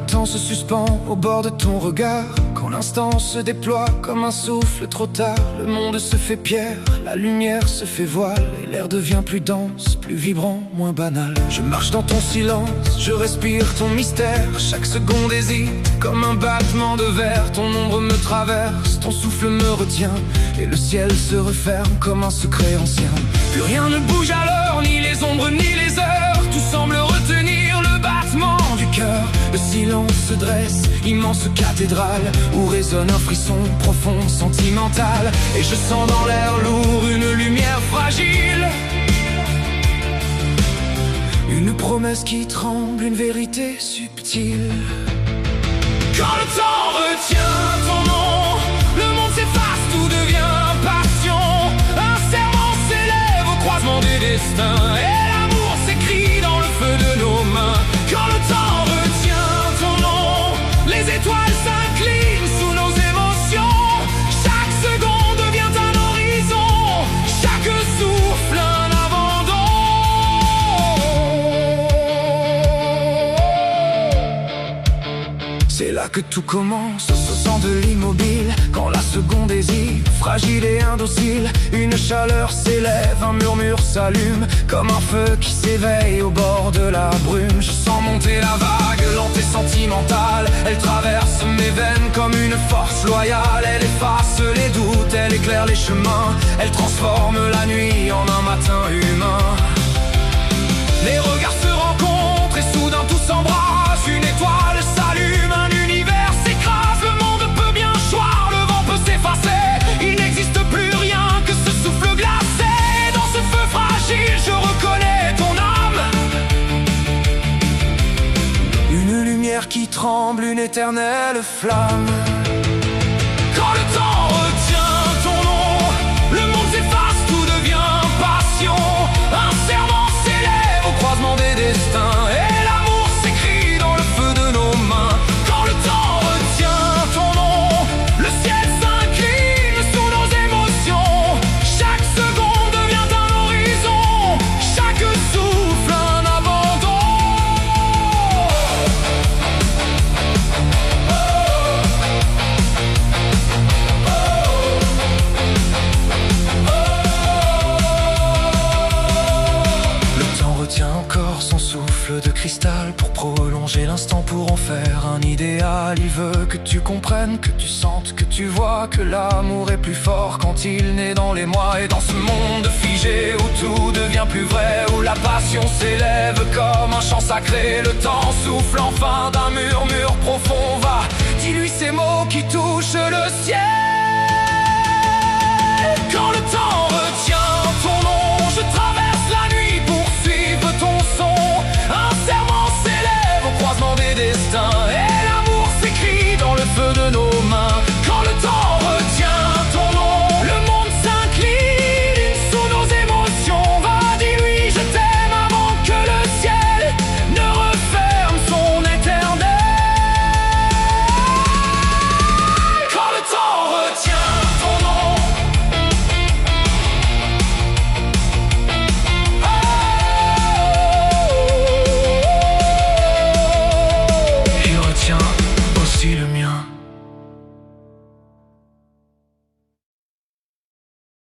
temps se suspend au bord de ton regard, quand l'instant se déploie comme un souffle trop tard. Le monde se fait pierre, la lumière se fait voile, et l'air devient plus dense, plus vibrant, moins banal. Je marche dans ton silence, je respire ton mystère. Chaque seconde hésite comme un battement de verre. Ton ombre me traverse, ton souffle me retient, et le ciel se referme comme un secret ancien. Plus rien ne bouge à l'heure, ni les ombres ni les heures. Tout semble retenir le battement du cœur. Le silence se dresse, immense cathédrale, où résonne un frisson profond, sentimental. Et je sens dans l'air lourd une lumière fragile, une promesse qui tremble, une vérité subtile. Quand le temps retient ton nom, le monde s'efface, tout devient passion. Un serment s'élève au croisement des destins, et l'amour s'écrit dans le feu de nos mains. Quand le temps retient ton nom, les étoiles s'inclinent sous nos émotions. Chaque seconde devient un horizon, chaque souffle un abandon. C'est là que tout commence, ce sent de l'immobile. Quand la seconde hésite, fragile et indocile, une chaleur s'élève, un murmure s'allume, comme un feu qui s'éveille au bord de la brume. Je sens monter la vague, lente et sentimentale. Elle traverse mes veines comme une force loyale. Elle efface les doutes, elle éclaire les chemins. Elle transforme la nuit en un matin humain. Les regards se rencontrent et soudain tout s'embrasse. Une étoile s'allume, un univers s'écrase. Le monde peut bien choir, le vent peut s'effacer. Il n'existe plus rien que ce souffle glacé. Dans ce feu fragile, je reconnais ton âme, une lumière qui tremble, une éternelle flamme. Quand le temps retient ton nom, le monde s'efface, tout devient passion. Un serment s'élève au croisement des destins, et l'amour s'écrit dans le feu de nos mains. Quand le temps retient ton nom, le ciel s'incline sous nos émotions. Chaque seconde devient un horizon, chaque souffle un abandon. Le temps retient encore son souffle de cristal pour prolonger l'instant, pour en faire un idéal. Il veut que tu comprennes, que tu sentes, que tu vois que l'amour est plus fort quand il naît dans les mois. Et dans ce monde figé où tout devient plus vrai, où la passion s'élève comme un chant sacré, le temps souffle enfin d'un murmure profond. Va, dis-lui ces mots qui touchent le ciel. Quand le temps retient ton nom, je traverse la nuit pour suivre ton son. Un serment s'élève au croisement des destins, et l'amour s'écrit dans le feu de nos